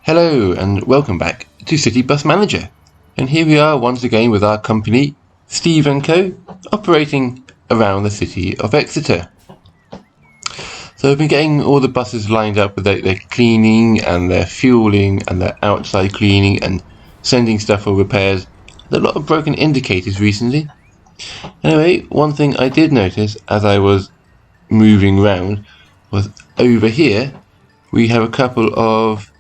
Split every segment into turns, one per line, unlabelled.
Hello and welcome back to City Bus Manager, and here we are once again with our company Steve & Co, operating around the city of Exeter. So we've been getting all the buses lined up with their cleaning and their fueling and their outside cleaning and sending stuff for repairs. There's a lot of broken indicators recently. Anyway, one thing I did notice as I was moving around was over here we have a couple of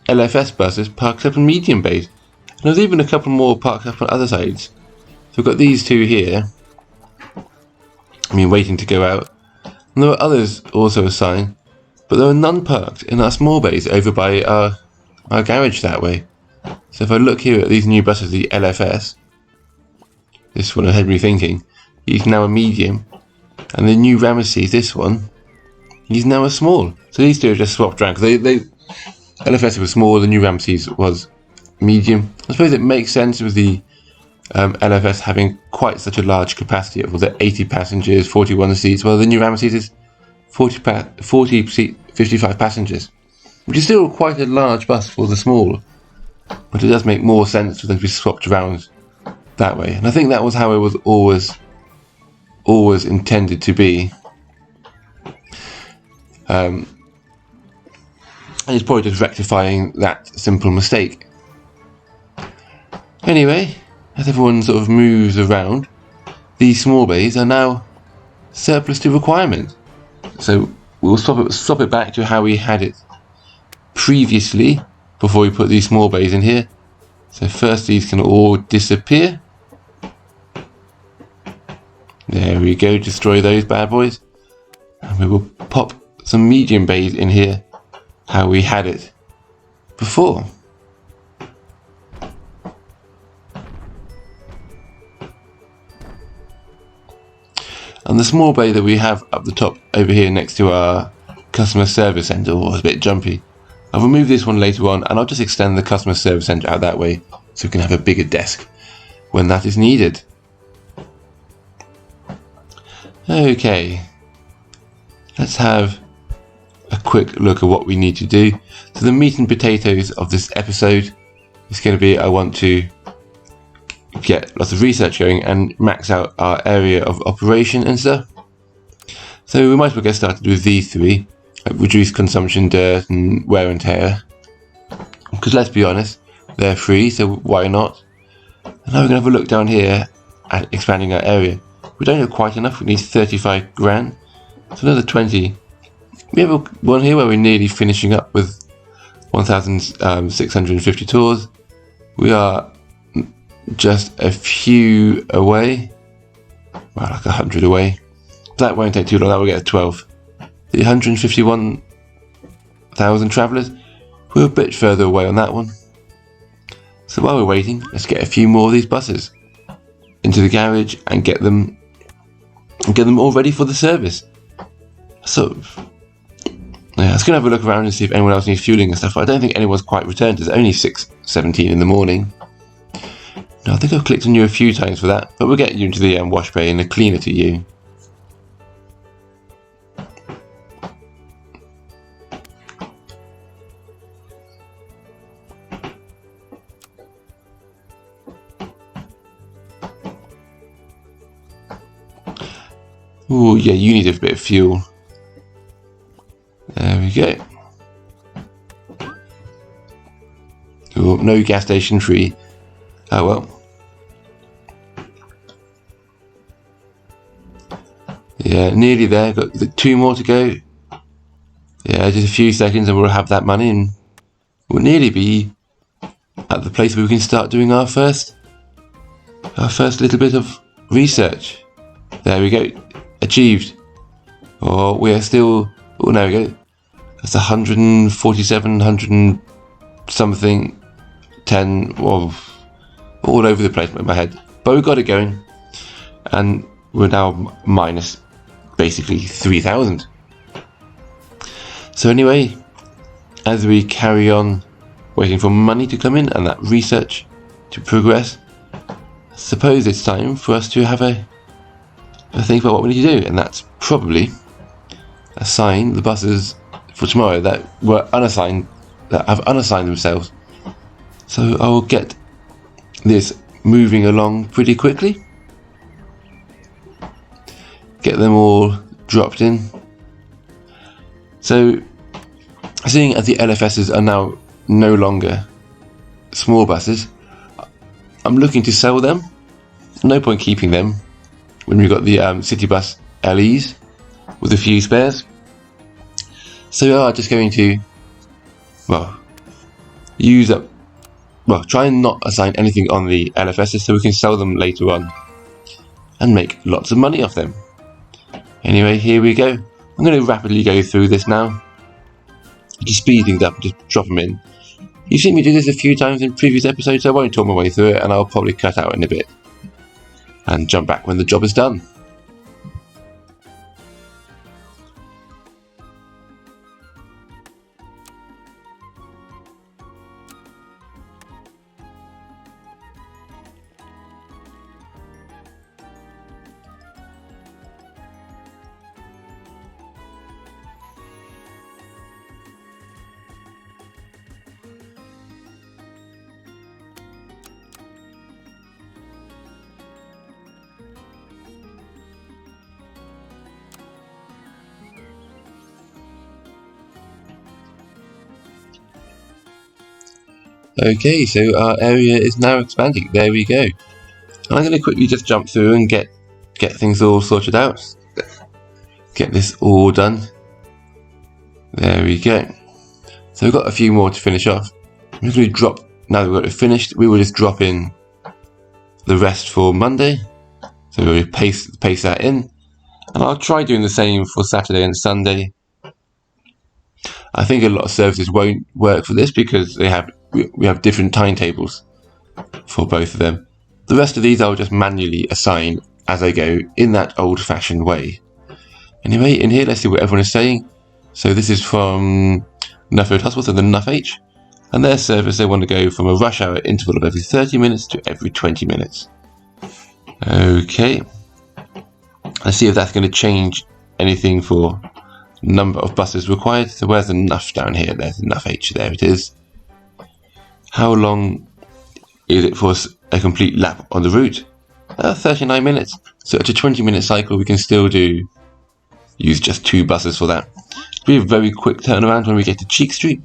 LFS buses parked up in medium bays. And there's even a couple more parked up on other sides. So we've got these two here, waiting to go out. And there were others also assigned, but there were none parked in our small bays over by our garage that way. So if I look here at these new buses, the LFS, this one had me thinking, he's now a medium. And the new Ramesses, this one, he's now a small. So these two are just swapped around, because LFS was small, the new Ramesses was medium. I suppose it makes sense with the LFS having quite such a large capacity of the 80 passengers, 41 seats, while the new Ramesses is 55 passengers, which is still quite a large bus for the small, but it does make more sense for them to be swapped around that way. And I think that was how it was always intended to be. And it's probably just rectifying that simple mistake. Anyway, as everyone sort of moves around, these small bays are now surplus to requirement. So we'll swap it back to how we had it previously before we put these small bays in here. So first these can all disappear. There we go, destroy those bad boys. And we will pop some medium bays in here how we had it before. And the small bay that we have up the top over here next to our customer service centre was a bit jumpy. I'll remove this one later on, and I'll just extend the customer service centre out that way so we can have a bigger desk when that is needed. Okay, let's have a quick look at what we need to do. So the meat and potatoes of this episode is going to be, I want to get lots of research going and max out our area of operation and stuff. So we might as well get started with these three, reduce consumption, dirt and wear and tear, because let's be honest, they're free, so why not? And now we're going to have a look down here at expanding our area. We don't have quite enough, we need 35 grand, so another 20. We have one here where we're nearly finishing up with 1,650 tours. We are just a few away, well, like 100 away. That won't take too long, that will get a 12. The 151,000 travellers, we're a bit further away on that one. So while we're waiting, let's get a few more of these buses into the garage and get them all ready for the service. So yeah, I was going to have a look around and see if anyone else needs fueling and stuff, but I don't think anyone's quite returned. It's only 6:17 in the morning. No, I think I've clicked on you a few times for that, but we'll get you into the wash bay and a cleaner to you. Oh yeah, you need a bit of fuel. There we go. Oh, no gas station free. Oh well. Yeah, nearly there. Got 2 more to go. Yeah, just a few seconds and we'll have that money and we'll nearly be at the place where we can start doing our first little bit of research. There we go. Achieved. Oh, we are still... Oh, there we go. That's 147, 100 and something, 10, well, all over the place in my head. But we got it going. And we're now minus basically 3,000. So anyway, as we carry on waiting for money to come in and that research to progress, I suppose it's time for us to have a think about what we need to do, and that's probably assign the buses for tomorrow that were unassigned that have unassigned themselves. So I'll get this moving along pretty quickly. Get them all dropped in. So, seeing as the LFSs are now no longer small buses, I'm looking to sell them. No point keeping them when we've got the city bus LEs with a few spares. So we are just going to, try and not assign anything on the LFSs so we can sell them later on and make lots of money off them. Anyway, here we go. I'm going to rapidly go through this now. Just speed things up and just drop them in. You've seen me do this a few times in previous episodes, so I won't talk my way through it, and I'll probably cut out in a bit and jump back when the job is done. Okay, so our area is now expanding. There we go. And I'm going to quickly just jump through and get things all sorted out. Get this all done. There we go. So we've got a few more to finish off. I'm just going to drop, now that we've got it finished, we will just drop in the rest for Monday. So we'll paste that in. And I'll try doing the same for Saturday and Sunday. I think a lot of services won't work for this because we have different timetables for both of them. The rest of these I'll just manually assign as I go in that old-fashioned way. Anyway, in here, let's see what everyone is saying. So this is from Nuffield Hospital, so the NUFH, and their service, they want to go from a rush hour interval of every 30 minutes to every 20 minutes. Okay, let's see if that's going to change anything for number of buses required. So where's the NUF down here? There's the NUFH, there it is. How long is it for a complete lap on the route? 39 minutes. So at a 20-minute cycle, we can still use just 2 buses for that. It'll be a very quick turnaround when we get to Cheek Street.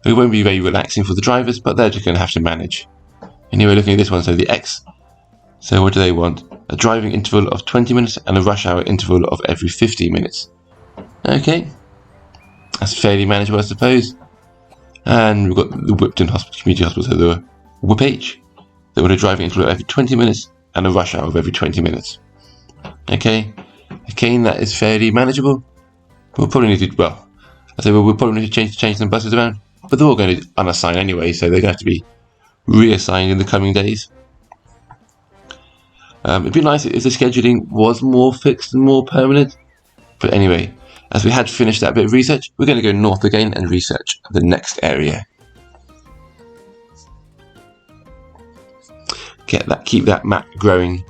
It won't be very relaxing for the drivers, but they're just going to have to manage. Anyway, looking at this one, so the X. So what do they want? A driving interval of 20 minutes and a rush hour interval of every 15 minutes. Okay, that's fairly manageable, I suppose. And we've got the Whipton Community Hospital, so the WIPH. They want a driving interval of every 20 minutes and a rush hour of every 20 minutes. Okay, again, that is fairly manageable. We'll probably need to, we'll probably need to change some buses around, but they're all going to unassign anyway, so they're going to have to be reassigned in the coming days. It'd be nice if the scheduling was more fixed and more permanent, but anyway, as we had finished that bit of research, we're going to go north again and research the next area. Keep that map growing.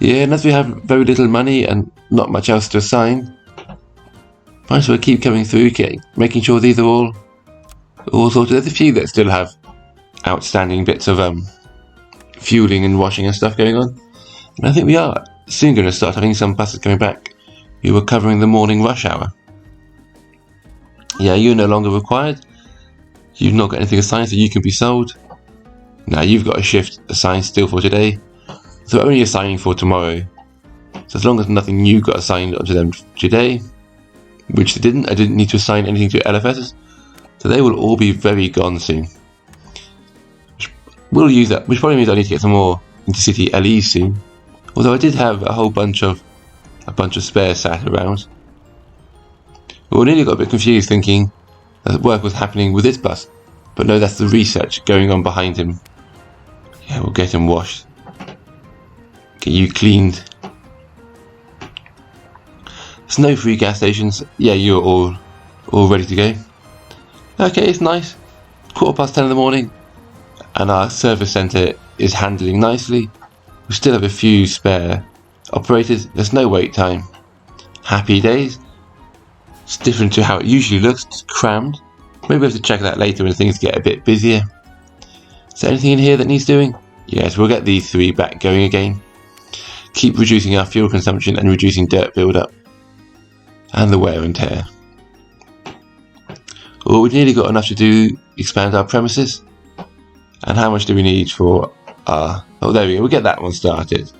Yeah, and as we have very little money and not much else to assign, might as well keep coming through, making sure these are all sorted. There's a few that still have outstanding bits of fueling and washing and stuff going on. And I think we are soon going to start having some buses coming back who are covering the morning rush hour. Yeah, you're no longer required. You've not got anything assigned, so you can be sold. Now you've got a shift assigned still for today. So we're only assigning for tomorrow. So as long as nothing new got assigned onto them today, which they didn't, I didn't need to assign anything to LFSs, so they will all be very gone soon. We'll use that, which probably means I need to get some more intercity LEs soon. Although I did have a whole bunch of spares sat around. We nearly got a bit confused thinking that work was happening with this bus, but no, that's the research going on behind him. Yeah, we'll get him washed. Get you cleaned. Snow-free gas stations. Yeah, you're all all ready to go. Okay, it's nice. 10:15 in the morning, and our service centre is handling nicely. We still have a few spare operators. There's no wait time. Happy days. It's different to how it usually looks. It's crammed. Maybe we have to check that later when things get a bit busier. Is there anything in here that needs doing? Yes, we'll get these 3 back going again. Keep reducing our fuel consumption and reducing dirt build-up. And the wear and tear. Well, we've nearly got enough to expand our premises. And how much do we need for our... Oh, there we go. We'll get that one started. So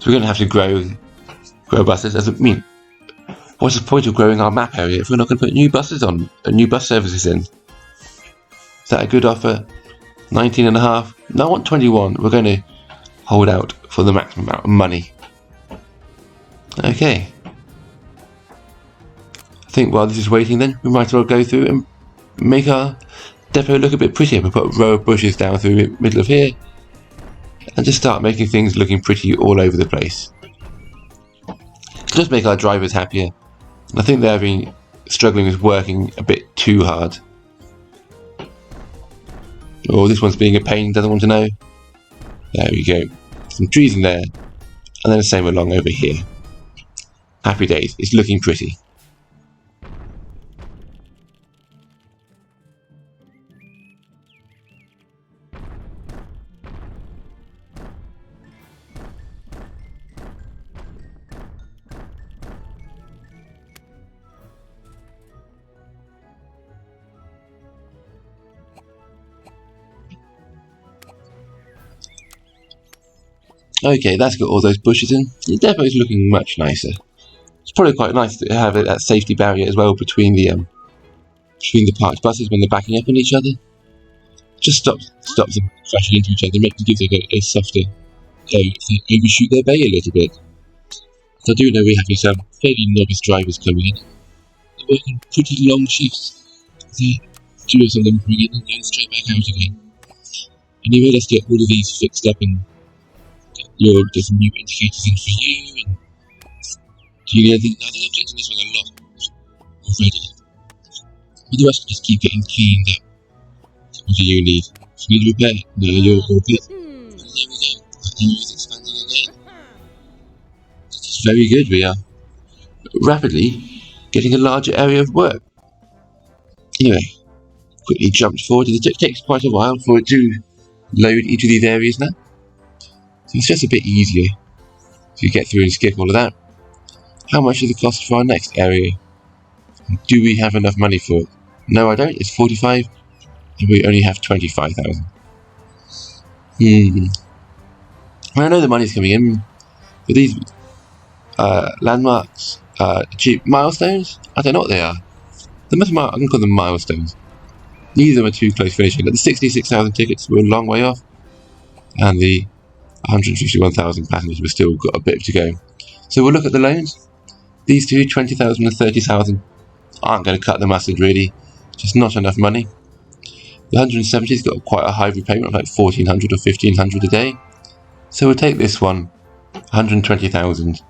we're going to have to grow buses. What's the point of growing our map area if we're not going to put new buses on, new bus services in? Is that a good offer? 19.5. No, I want 21. We're going to hold out for the maximum amount of money. Okay. I think while this is waiting then, we might as well go through and make our depot look a bit prettier. We'll put a row of bushes down through the middle of here and just start making things looking pretty all over the place. Just make our drivers happier. I think they've been struggling with working a bit too hard. Oh, this one's being a pain, doesn't want to know. There we go. Some trees in there. And then the same along over here. Happy days. It's looking pretty. Okay, that's got all those bushes in. The depot is looking much nicer. It's probably quite nice to have that safety barrier as well between the parked buses when they're backing up on each other. Just stops them crashing into each other, gives them a softer go to overshoot their bay a little bit. So I do know we're having some fairly novice drivers coming in. They're working pretty long shifts. The 2 of them coming in and going straight back out again. Anyway, let's get all of these fixed up and get some new indicators in for you. And do you need anything? No, I think I've clicked on this one a lot already. But the rest can just keep getting cleaned up. What do you need? Do you need repair? No, you're good. And here we go. That area is expanding again. This is very good. We are rapidly getting a larger area of work. Anyway, quickly jumped forward. It takes quite a while for it to load each of these areas now. So it's just a bit easier to get through and skip all of that. How much does it cost for our next area? Do we have enough money for it? No, I don't. It's 45, and we only have 25,000. Well, I know the money's coming in, but these landmarks, cheap milestones, I don't know what they are. I can call them milestones. Neither of them are too close finishing. The 66,000 tickets were a long way off, and the 151,000 passengers, we've still got a bit to go. So we'll look at the loans. These two, 20,000 and 30,000, aren't going to cut the mustard really. Just not enough money. The 170's got quite a high repayment of like 1,400 or 1,500 a day. So we'll take this one, 120,000.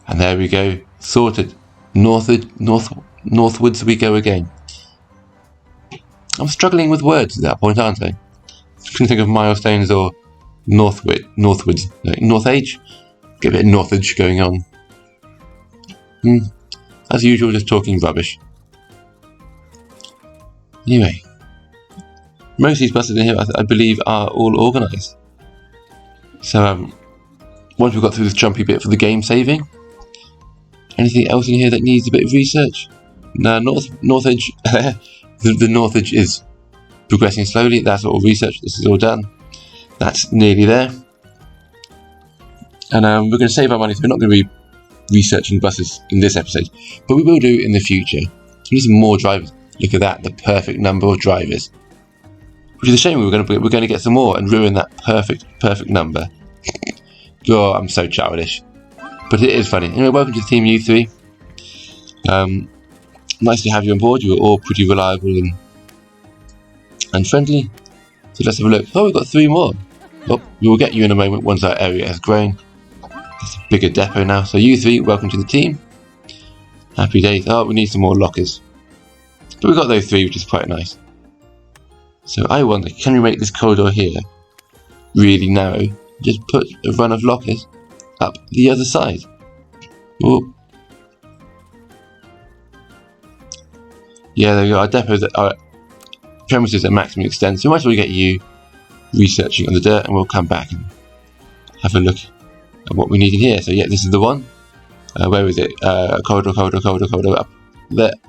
And there we go, sorted. Northwards we go again. I'm struggling with words at that point, aren't I? Couldn't think of milestones or northwards, north age. Get a bit of northage going on. As usual, just talking rubbish. Anyway, most of these buses in here, I believe, are all organised. So once we've got through this jumpy bit for the game saving, anything else in here that needs a bit of research? No, north edge. the north edge is progressing slowly. That's all research. This is all done. That's nearly there. And we're going to save our money, so we're not going to be researching buses in this episode, but we will do in the future. We need some more drivers. Look at that, the perfect number of drivers. Which is a shame. We're going to get some more and ruin that perfect number. Oh, I'm so childish, but it is funny. Anyway, welcome to Team U3. Nice to have you on board. You were all pretty reliable and friendly. So let's have a look. Oh, we've got 3 more. Oh, we will get you in a moment once our area has grown. It's a bigger depot now. So you 3, welcome to the team. Happy days. Oh, we need some more lockers. But we've got those three, which is quite nice. So I wonder, can we make this corridor here really narrow? Just put a run of lockers up the other side. Ooh. Yeah, there we go. Our depots, our premises at maximum extent. So we might as well get you researching on the dirt, and we'll come back and have a look at what we need in here. So yeah, this is the one. Where is it? Corridor up.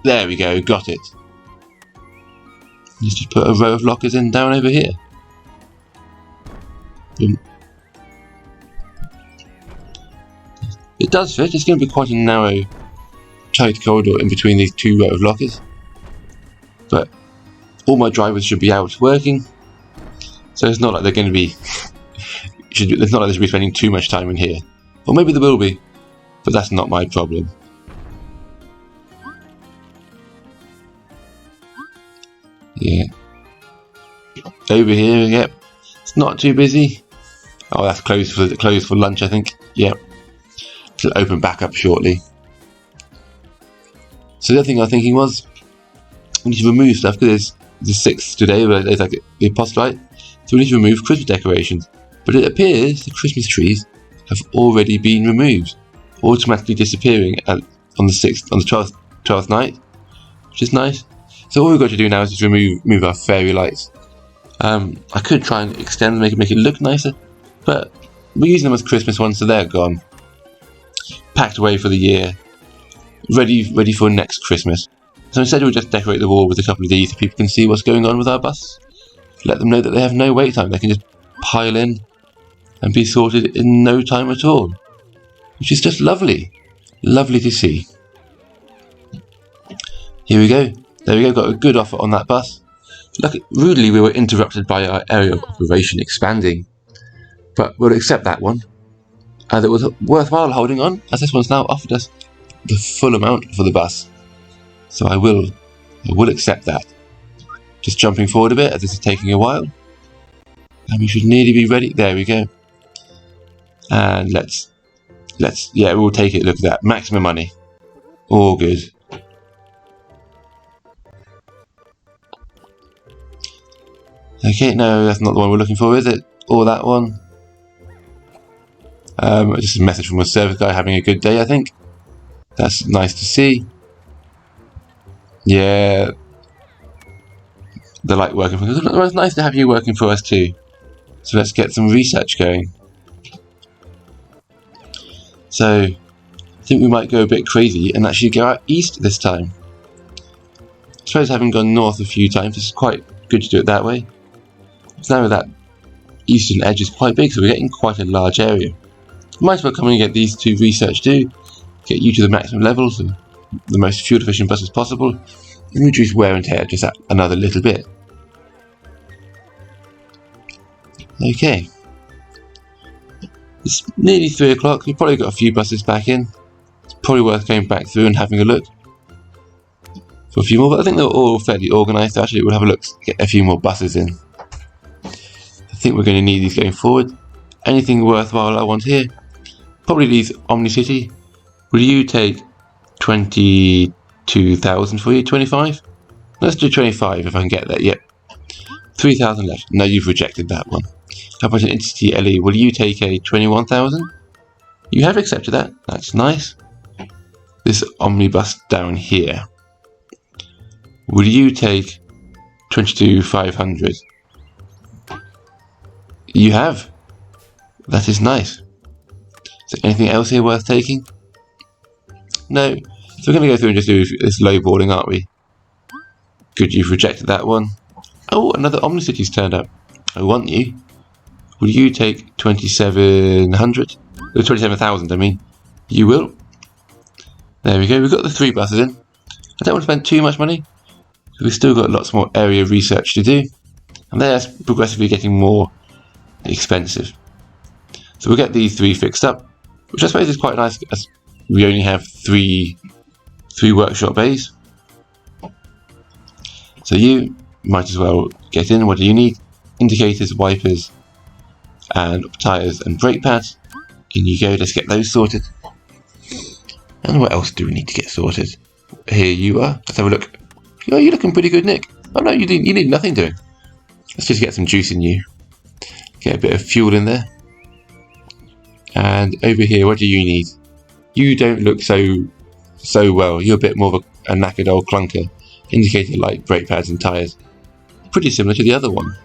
There we go. Got it. Let's just put a row of lockers in down over here. Boom. It does fit. It's going to be quite a narrow, tight corridor in between these two row of lockers. But all my drivers should be out working, so it's not like they're going to be. It's not like they should be spending too much time in here. Or maybe there will be, but that's not my problem. Yeah. Over here, yep. It's not too busy. Oh, that's closed for lunch, I think. Yep. It'll open back up shortly. So the other thing I was thinking was, we need to remove stuff because there's the 6th today, but there's like the apostolate. So we need to remove Christmas decorations. But it appears the Christmas trees have already been removed, automatically disappearing on the 6th, on the 12th night, which is nice. So all we've got to do now is just remove our fairy lights. I could try and extend them, make it look nicer, but we're using them as Christmas ones, so they're gone. Packed away for the year, ready for next Christmas. So instead we'll just decorate the wall with a couple of these so people can see what's going on with our bus. Let them know that they have no wait time, they can just pile in and be sorted in no time at all. Which is just lovely. Lovely to see. Here we go. There we go, got a good offer on that bus. Look, rudely we were interrupted by our area of operation expanding. But we'll accept that one. And it was worthwhile holding on, as this one's now offered us the full amount for the bus. So I will accept that. Just jumping forward a bit, as this is taking a while. And we should nearly be ready. There we go. And yeah, we'll take it. Look at that. Maximum money. All good. Okay, no, that's not the one we're looking for, is it? Or that one. Just a message from a service guy having a good day, I think. That's nice to see. Yeah. They like working for us. It's nice to have you working for us too. So let's get some research going. So, I think we might go a bit crazy and actually go out east this time. I suppose having gone north a few times, it's quite good to do it that way. So now that eastern edge is quite big, so we're getting quite a large area. We might as well come and get these two research too. Get you to the maximum levels and the most fuel efficient bus as possible. And reduce wear and tear just another little bit. Okay. It's nearly 3 o'clock. We've probably got a few buses back in. It's probably worth going back through and having a look for a few more, but I think they're all fairly organised. So actually, we'll have a look, get a few more buses in. I think we're going to need these going forward. Anything worthwhile I want here? Probably these Omni-City. Will you take 22,000 for you? 25? Let's do 25 if I can get that. Yep. 3,000 left. No, you've rejected that one. How about an Intercity LE? Will you take a 21,000? You have accepted that. That's nice. This omnibus down here. Will you take 22,500? You have. That is nice. Is there anything else here worth taking? No. So we're going to go through and just do this lowballing, aren't we? Good, you've rejected that one. Oh, another Omni-City's turned up. I want you. Will you take 2,700? 27,000, I mean. You will. There we go. We've got the 3 buses in. I don't want to spend too much money. We've still got lots more area research to do. And they're progressively getting more expensive. So we'll get these 3 fixed up, which I suppose is quite nice as we only have three workshop bays. So you might as well get in. What do you need? Indicators, wipers, and tyres and brake pads. In you go, let's get those sorted. And what else do we need to get sorted? Here you are. Let's have a look. Oh, you're looking pretty good, Nick. Oh no, you need nothing doing. Let's just get some juice in you. Get a bit of fuel in there. And over here, what do you need? You don't look so well. You're a bit more of a knackered old clunker. Indicator light, brake pads and tyres. Pretty similar to the other one.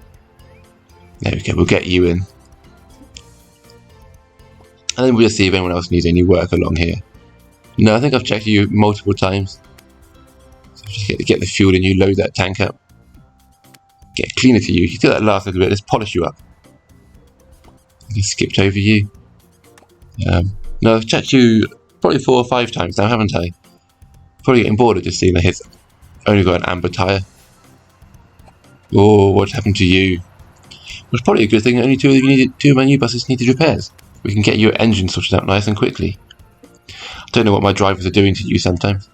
There we go, we'll get you in. And then we'll see if anyone else needs any work along here. No, I think I've checked you multiple times. So just get the fuel in you, load that tank up. Get cleaner to you. You do that last little bit, let's polish you up. I skipped over you. No, I've checked you probably 4 or 5 times now, haven't I? Probably getting bored of just seeing that it's only got an amber tyre. Oh, what's happened to you? It's probably a good thing that only 2 of my new buses needed repairs. We can get your engine sorted out nice and quickly. I don't know what my drivers are doing to you sometimes.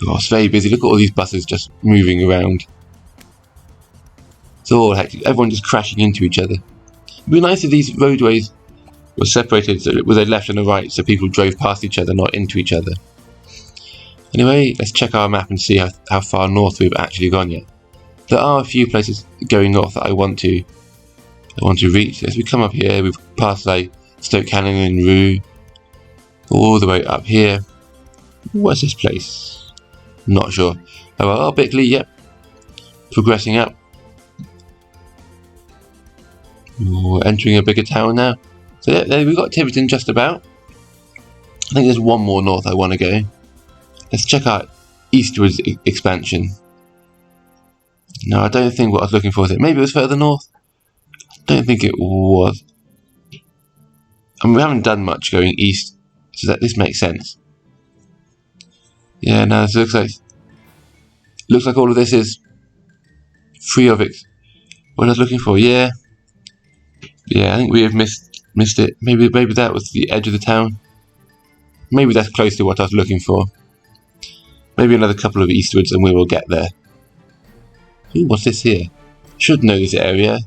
Oh, it's very busy. Look at all these buses just moving around. It's all hectic. Everyone just crashing into each other. It'd be nice if these roadways were separated with a left and a right so people drove past each other, not into each other. Anyway, let's check our map and see how far north we've actually gone yet. There are a few places going north that I want to reach. As we come up here, we've passed like Stoke Cannon and Rue, all the way up here. What's this place? Not sure. Oh well, Bickley, yep. Progressing up. We're entering a bigger town now. So yeah, there we've got Tiverton just about. I think there's one more north I want to go. Let's check out eastwards expansion. No, I don't think what I was looking for was it. Maybe it was further north. I don't think it was. I mean, we haven't done much going east, so that this makes sense. Yeah, no, it looks like all of this is free of it. What I was looking for, yeah. Yeah, I think we have missed it. Maybe that was the edge of the town. Maybe that's close to what I was looking for. Maybe another couple of eastwards and we will get there. Ooh, what's this here? Should know this area.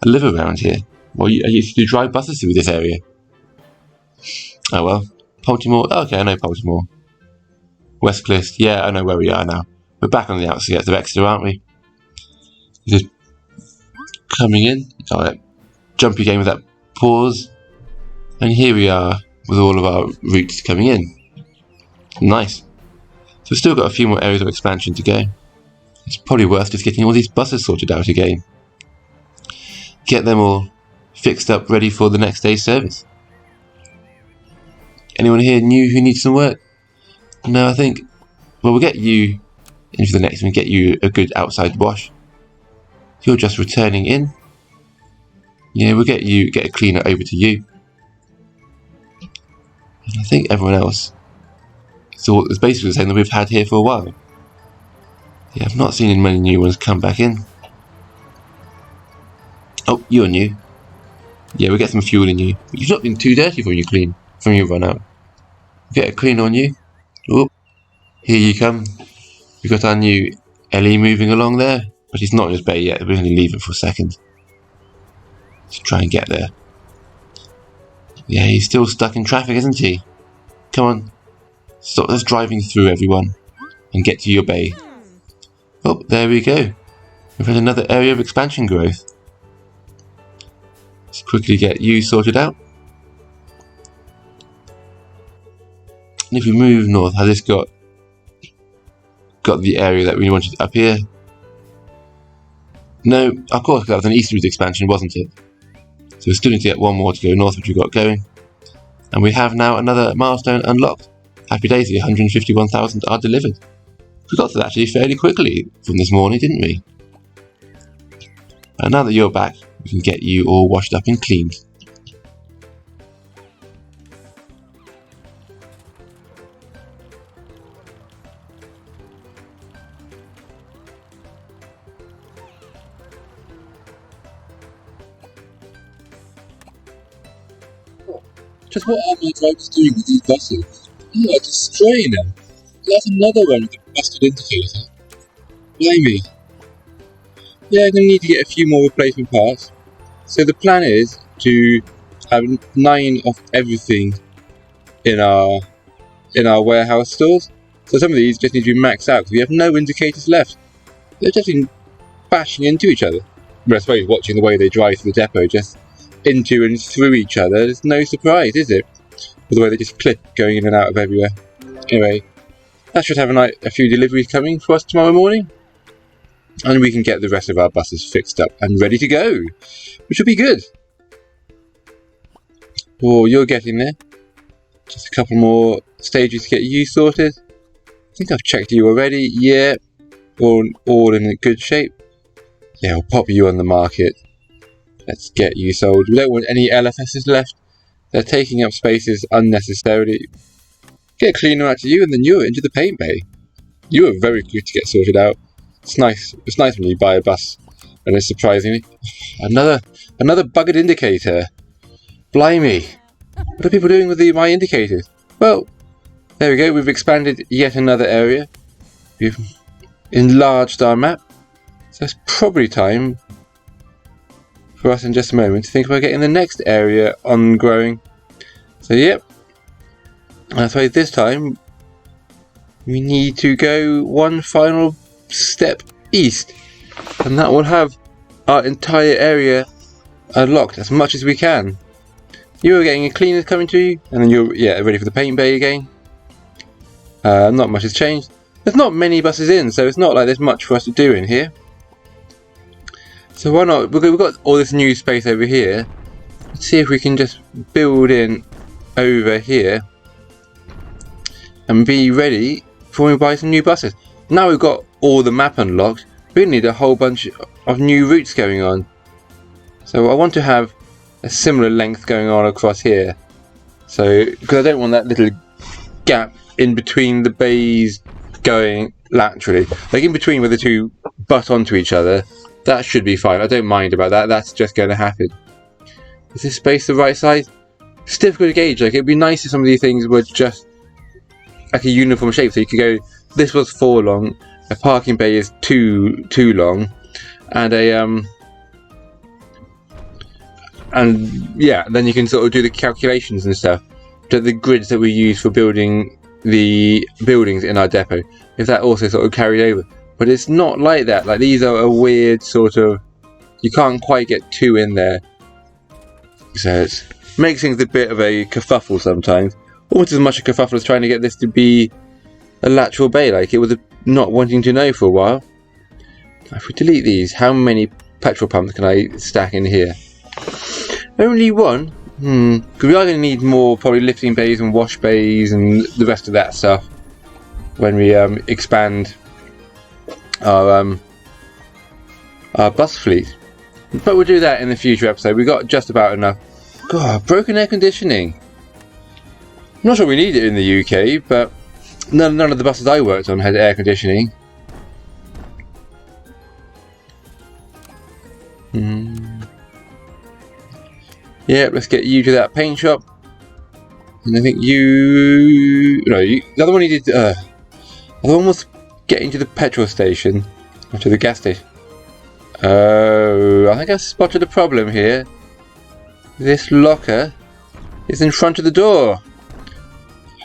I live around here. Well, I used to drive buses through this area. Oh well. Baltimore. Okay, I know Baltimore. West Cliff. Yeah, I know where we are now. We're back on the outskirts of Exeter, aren't we? Just coming in. Alright. Jumpy game with that pause. And here we are with all of our routes coming in. Nice. So we've still got a few more areas of expansion to go. It's probably worth just getting all these buses sorted out again. Get them all fixed up, ready for the next day's service. Anyone here new who needs some work? No, I think, well, we'll get you in for the next one, get you a good outside wash. You're just returning in. Yeah, we'll get a cleaner over to you. And I think everyone else, so it's basically the same that we've had here for a while. Yeah, I've not seen many new ones come back in. Oh, you're new. Yeah, we'll get some fuel in you. You've not been too dirty from your run out. Get a clean on you. Oh, here you come. We've got our new Ellie moving along there, but he's not in his bay yet. We're going to leave it for a second. Let's try and get there. Yeah, he's still stuck in traffic, isn't he? Come on. Stop us driving through, everyone, and get to your bay. Oh, there we go. We've had another area of expansion growth. Let's quickly get you sorted out. And if we move north, has this got the area that we wanted up here? No, of course, that was an eastwards expansion, wasn't it? So we still need to get one more to go north, which we've got going. And we have now another milestone unlocked. Happy days, the 151,000 are delivered. We got to that actually fairly quickly from this morning, didn't we? And now that you're back, we can get you all washed up and cleaned. Just what are my drivers doing with these buses? Oh, I destroy them. That's another one with a busted indicator. Blimey. Yeah, I'm going to need to get a few more replacement parts. So the plan is to have 9 of everything in our warehouse stores. So some of these just need to be maxed out because we have no indicators left. They're just been bashing into each other. But I suppose watching the way they drive through the depot just into and through each other, there's no surprise, is it? With the way they just clip going in and out of everywhere. Anyway, that should have a few deliveries coming for us tomorrow morning. And we can get the rest of our buses fixed up and ready to go, which will be good. Oh, you're getting there. Just a couple more stages to get you sorted. I think I've checked you already. Yeah, all in good shape. Yeah, we'll pop you on the market. Let's get you sold. We don't want any LFSs left. They're taking up spaces unnecessarily. Get a cleaner out to you, and then you're into the paint bay. You are very good to get sorted out. It's nice. It's nice when you buy a bus, and it's surprisingly another buggered indicator. Blimey! What are people doing with my indicators? Well, there we go. We've expanded yet another area. We've enlarged our map. So it's probably time for us in just a moment to think about getting the next area on growing. So yep. I suppose this time we need to go one final step east, and that will have our entire area unlocked as much as we can. You're getting a cleaner coming to you, and then you're ready for the paint bay again. Not much has changed. There's not many buses in, so it's not like there's much for us to do in here. So why not? We've got all this new space over here. Let's see if we can just build in over here and be ready for when we buy some new buses. Now we've got all the map unlocked, we need a whole bunch of new routes going on. So I want to have a similar length going on across here. So, because I don't want that little gap in between the bays going laterally. Like in between where the two butt onto each other, that should be fine. I don't mind about that, that's just going to happen. Is this space the right size? It's difficult to gauge. Like, it'd be nice if some of these things were just like a uniform shape, so you could go, this was 4 long, a parking bay is 2 long, and then you can sort of do the calculations and stuff to the grids that we use for building the buildings in our depot, if that also sort of carried over. But it's not like that. Like, these are a weird sort of, you can't quite get 2 in there, so it makes things a bit of a kerfuffle sometimes. Almost as much a kerfuffle as trying to get this to be a lateral bay, like it was not wanting to know for a while. If we delete these, how many petrol pumps can I stack in here? Only 1? Because we are going to need more, probably lifting bays and wash bays and the rest of that stuff when we expand our bus fleet. But we'll do that in the future episode. We got just about enough. God, broken air conditioning. I'm not sure we need it in the UK, but none of the buses I worked on had air conditioning. Yeah, let's get you to that paint shop. And I think the other one needed, the other one was getting to the petrol station, or to the gas station. Oh, I think I've spotted a problem here. This locker is in front of the door.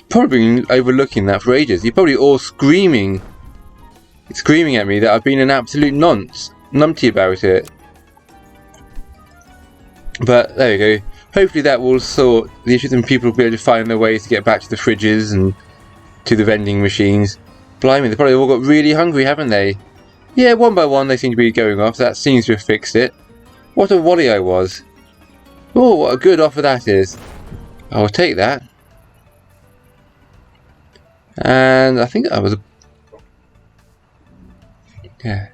Probably been overlooking that for ages. You're probably all screaming at me that I've been an absolute numpty about it. But there you go. Hopefully that will sort the issues and people will be able to find their ways to get back to the fridges and to the vending machines. Blimey, they probably all got really hungry, haven't they? Yeah, one by one they seem to be going off. That seems to have fixed it. What a wally I was. Oh, what a good offer that is. I'll take that. And I think that was yeah.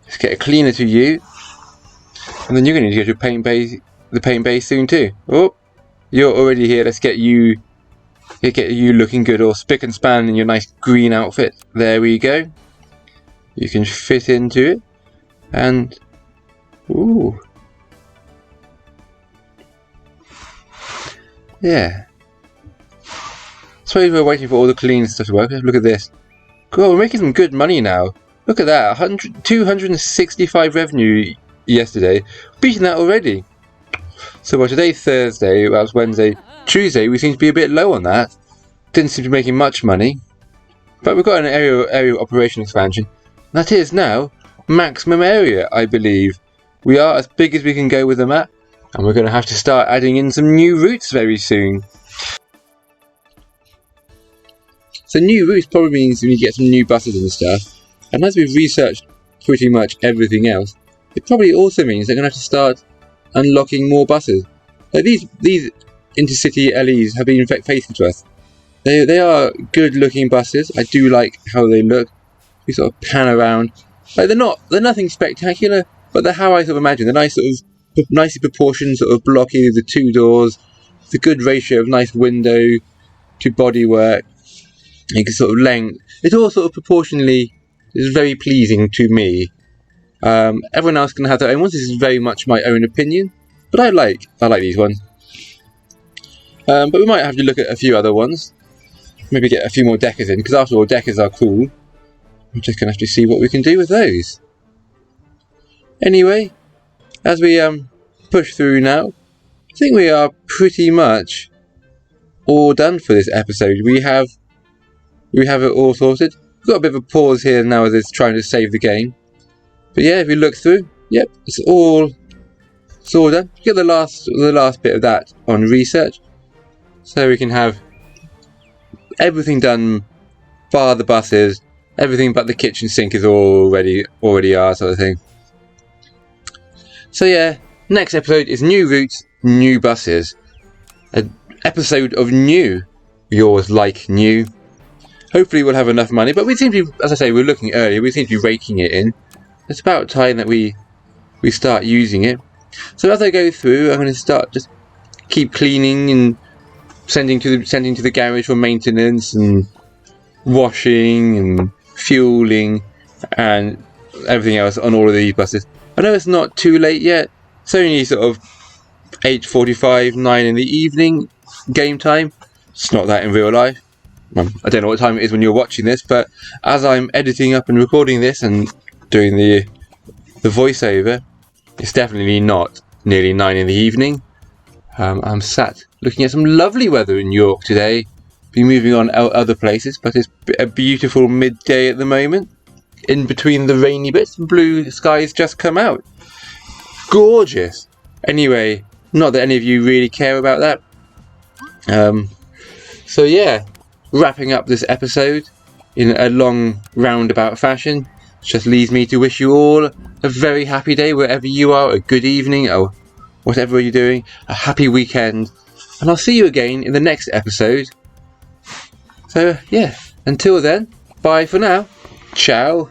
Let's get a cleaner to you. And then you're going to need to go to the paint bay soon too. Oh, you're already here. Let's get you looking good, all spick and span in your nice green outfit. There we go. You can fit into it. And ooh, yeah. Suppose we're waiting for all the clean stuff to work. Look at this. God, we're making some good money now. Look at that, 265 revenue yesterday. Beating that already. So today's Thursday, well, it's Wednesday. Tuesday, we seem to be a bit low on that. Didn't seem to be making much money. But we've got an area operation expansion. That is now maximum area, I believe. We are as big as we can go with the map. And we're going to have to start adding in some new routes very soon. So new routes probably means we need to get some new buses and stuff. And as we've researched pretty much everything else, it probably also means they're going to have to start unlocking more buses. Like these intercity LEs have been faithful to us. They are good looking buses. I do like how they look. We sort of pan around. Like they're nothing spectacular, but they're how I sort of imagine. They're nice, sort of nicely proportioned, sort of blocky, the two doors, the good ratio of nice window to bodywork. You can sort of length. It's all sort of proportionally is very pleasing to me. Everyone else can have their own ones. This is very much my own opinion, but I like these ones. But we might have to look at a few other ones. Maybe get a few more deckers in, because after all, deckers are cool. We're just gonna have to see what we can do with those. Anyway, as we push through now, I think we are pretty much all done for this episode. We have it all sorted. We've got a bit of a pause here now as it's trying to save the game. But yeah, if you look through, yep, it's all done. Get the last bit of that on research, so we can have everything done, bar the buses. Everything but the kitchen sink is already are sort of thing. So yeah, next episode is new routes, new buses. An episode of new. Yours like new. Hopefully we'll have enough money, but we seem to be, as I say, we're looking earlier, we seem to be raking it in. It's about time that we start using it. So as I go through, I'm going to start just keep cleaning and sending to the garage for maintenance and washing and fueling and everything else on all of these buses. I know it's not too late yet. It's only sort of 8:45, 9 in the evening game time. It's not that in real life. I don't know what time it is when you're watching this, but as I'm editing up and recording this and doing the voiceover, it's definitely not nearly 9 in the evening. I'm sat looking at some lovely weather in York today. Be moving on other places, but it's a beautiful midday at the moment. In between the rainy bits, blue skies just come out. Gorgeous. Anyway, not that any of you really care about that. So yeah, wrapping up this episode in a long roundabout fashion. Just leaves me to wish you all a very happy day wherever you are, a good evening, or whatever you're doing, a happy weekend, and I'll see you again in the next episode. So yeah, until then, bye for now. Ciao.